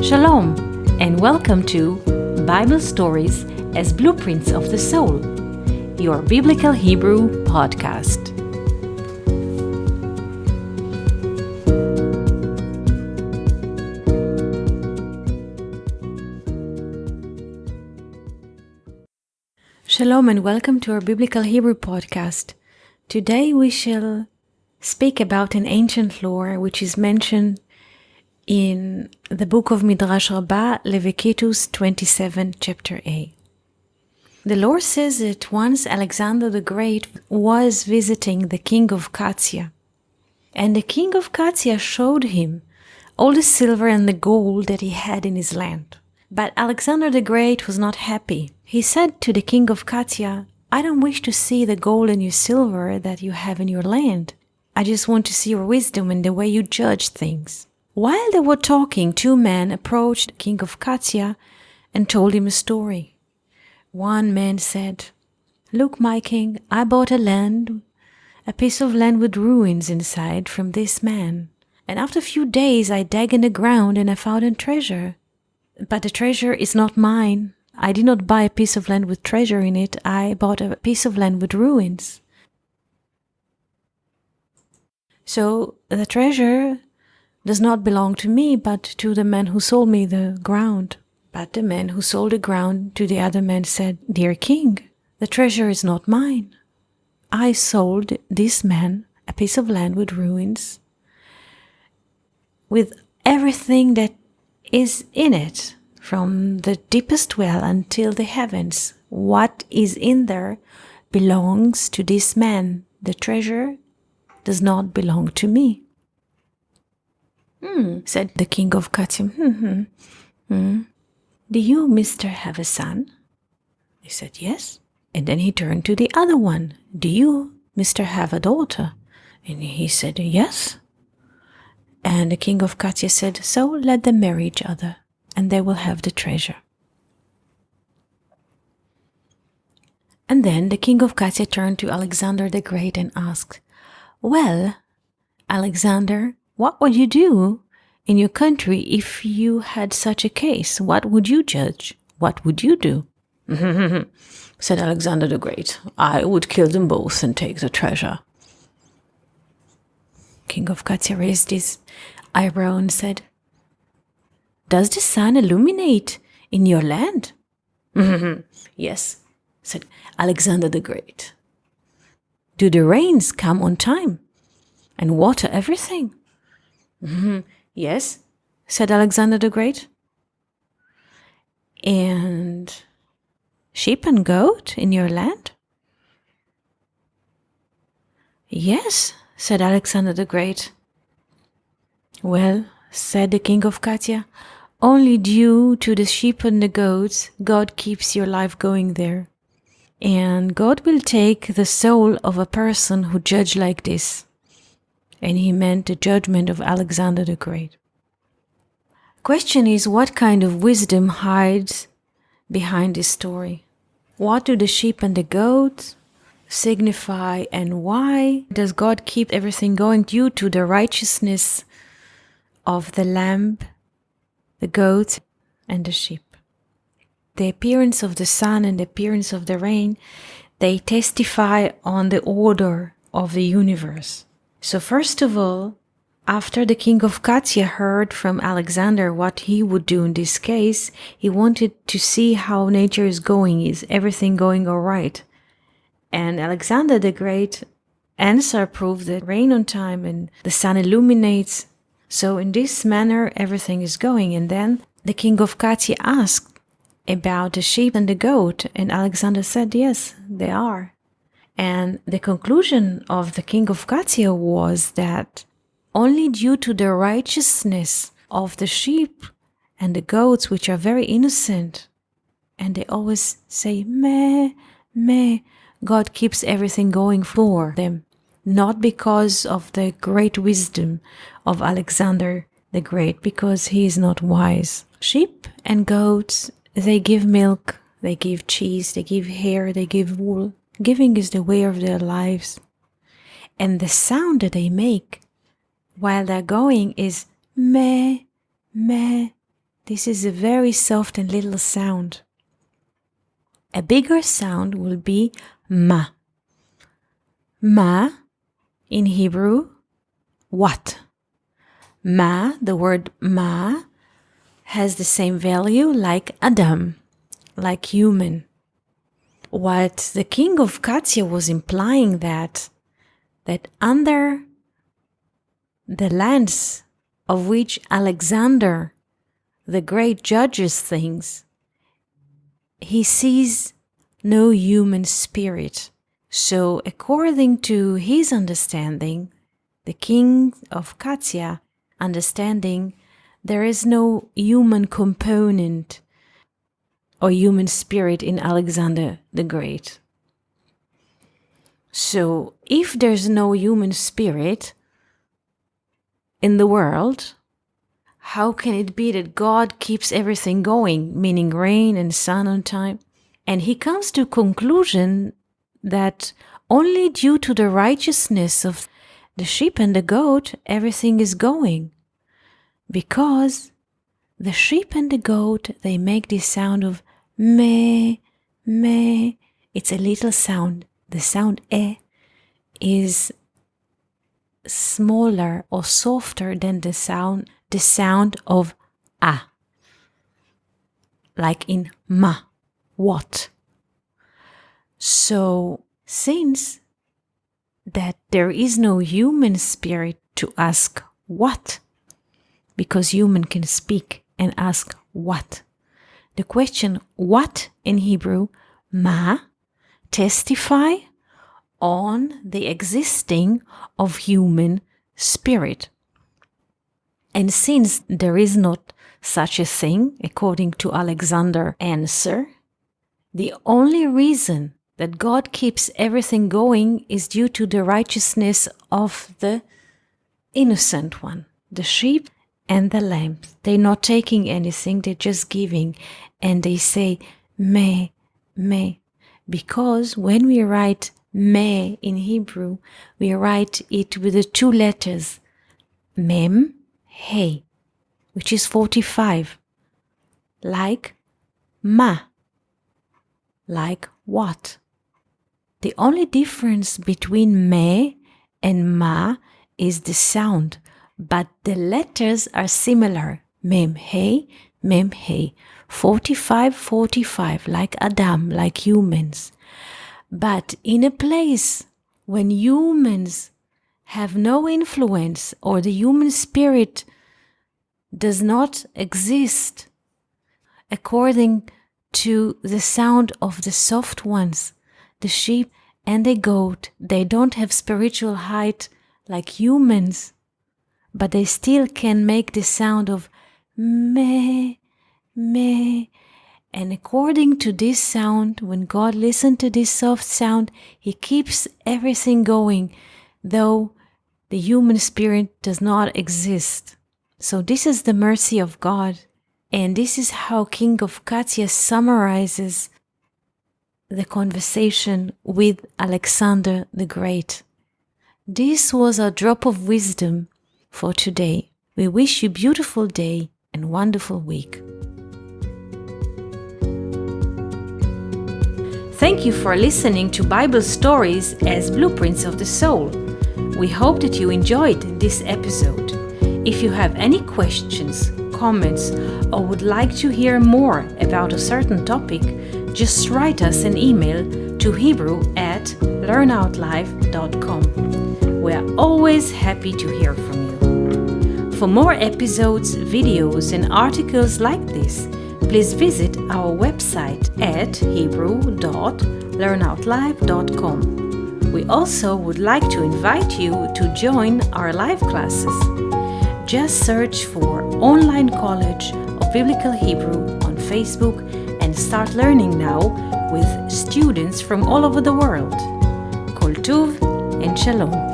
Shalom, and welcome to Bible Stories as Blueprints of the Soul, your Biblical Hebrew podcast. Shalom, and welcome to our Biblical Hebrew podcast. Today we shall speak about an ancient lore which is mentioned in the book of Midrash Rabbah, Leviticus 27, chapter A. The lore says that once Alexander the Great was visiting the king of Katziah, and the king of Katziah showed him all the silver and the gold that he had in his land. But Alexander the Great was not happy. He said to the king of Katziah, "I don't wish to see the gold and your silver that you have in your land. I just want to see your wisdom and the way you judge things." While they were talking, two men approached the king of Katziah and told him a story. One man said, "Look, my king, I bought a piece of land with ruins inside from this man. And after a few days I dug in the ground and I found a treasure. But the treasure is not mine. I did not buy a piece of land with treasure in it. I bought a piece of land with ruins. So the treasure does not belong to me, but to the man who sold me the ground." But the man who sold the ground to the other man said, "Dear king, the treasure is not mine. I sold this man a piece of land with ruins, with everything that is in it, from the deepest well until the heavens. What is in there belongs to this man. The treasure does not belong to me." Said the king of Katziah. "Do you, mister, have a son?" He said, "Yes." And then he turned to the other one. "Do you, mister, have a daughter?" And he said, "Yes." And the king of Katziah said, "So let them marry each other, and they will have the treasure." And then the king of Katziah turned to Alexander the Great and asked, "Well, Alexander, what would you do in your country if you had such a case? What would you judge? What would you do?" Said Alexander the Great, "I would kill them both and take the treasure." King of Katziah raised his eyebrow and said, "Does the sun illuminate in your land?" "Yes," said Alexander the Great. "Do the rains come on time and water everything?" "Yes," said Alexander the Great. "And sheep and goat in your land?" "Yes," said Alexander the Great. "Well," said the king of Katziah, "only due to the sheep and the goats, God keeps your life going there. And God will take the soul of a person who judge like this." And he meant the judgment of Alexander the Great. Question is, what kind of wisdom hides behind this story? What do the sheep and the goats signify, and why does God keep everything going? Due to the righteousness of the lamb, the goat, and the sheep. The appearance of the sun and the appearance of the rain, they testify on the order of the universe. So first of all, after the king of Katziah heard from Alexander what he would do in this case, he wanted to see how nature is going. Is everything going all right? And Alexander the Great answer proved that rain on time and the sun illuminates. So in this manner, everything is going. And then the king of Katziah asked about the sheep and the goat, and Alexander said, "Yes, they are." And the conclusion of the king of Katziah was that only due to the righteousness of the sheep and the goats, which are very innocent, and they always say, "Meh, meh," God keeps everything going for them, not because of the great wisdom of Alexander the Great, because he is not wise. Sheep and goats, they give milk, they give cheese, they give hair, they give wool. Giving is the way of their lives. And the sound that they make while they're going is meh, meh, This is a very soft and little sound. A bigger sound will be ma. Ma, in Hebrew, what? Ma, the word ma, has the same value like Adam, like human. What the king of Katziah was implying that under the lens of which Alexander the Great judges things, he sees no human spirit. So according to his understanding, the king of Katziah understanding, there is no human component or human spirit in Alexander the Great. So if there's no human spirit in the world, how can it be that God keeps everything going, meaning rain and sun on time? And he comes to conclusion that only due to the righteousness of the sheep and the goat, everything is going. Because the sheep and the goat, they make this sound of meh, meh. It's a little sound. The sound is smaller or softer than the sound of a. Like in ma, what. So, since that there is no human spirit to ask what, because human can speak and ask what. The question what in Hebrew, ma, testify on the existing of human spirit. And since there is not such a thing, according to Alexander's answer, the only reason that God keeps everything going is due to the righteousness of the innocent one, the sheep and the lambs. They're not taking anything, they're just giving. And they say, meh, meh. Because when we write meh in Hebrew, we write it with the two letters, mem, hey, which is 45. Like ma, like what? The only difference between meh and ma is the sound, but the letters are similar. Mem, hey, 45, 45, like Adam, like humans. But in a place when humans have no influence or the human spirit does not exist, according to the sound of the soft ones, the sheep and the goat, they don't have spiritual height like humans, but they still can make the sound of meh, meh. And according to this sound, when God listens to this soft sound, he keeps everything going, though the human spirit does not exist. So this is the mercy of God. And this is how King of Katziah summarizes the conversation with Alexander the Great. This was a drop of wisdom for today. We wish you a beautiful day and wonderful week. Thank you for listening to Bible stories as blueprints of the soul. We hope that you enjoyed this episode. If you have any questions, comments, or would like to hear more about a certain topic, just write us an email to hebrew@learnoutlive.com. We are always happy to hear from you. For more episodes, videos, and articles like this, please visit our website at hebrew.learnoutlive.com. We also would like to invite you to join our live classes. Just search for Online College of Biblical Hebrew on Facebook and start learning now with students from all over the world. Koltuv and Shalom.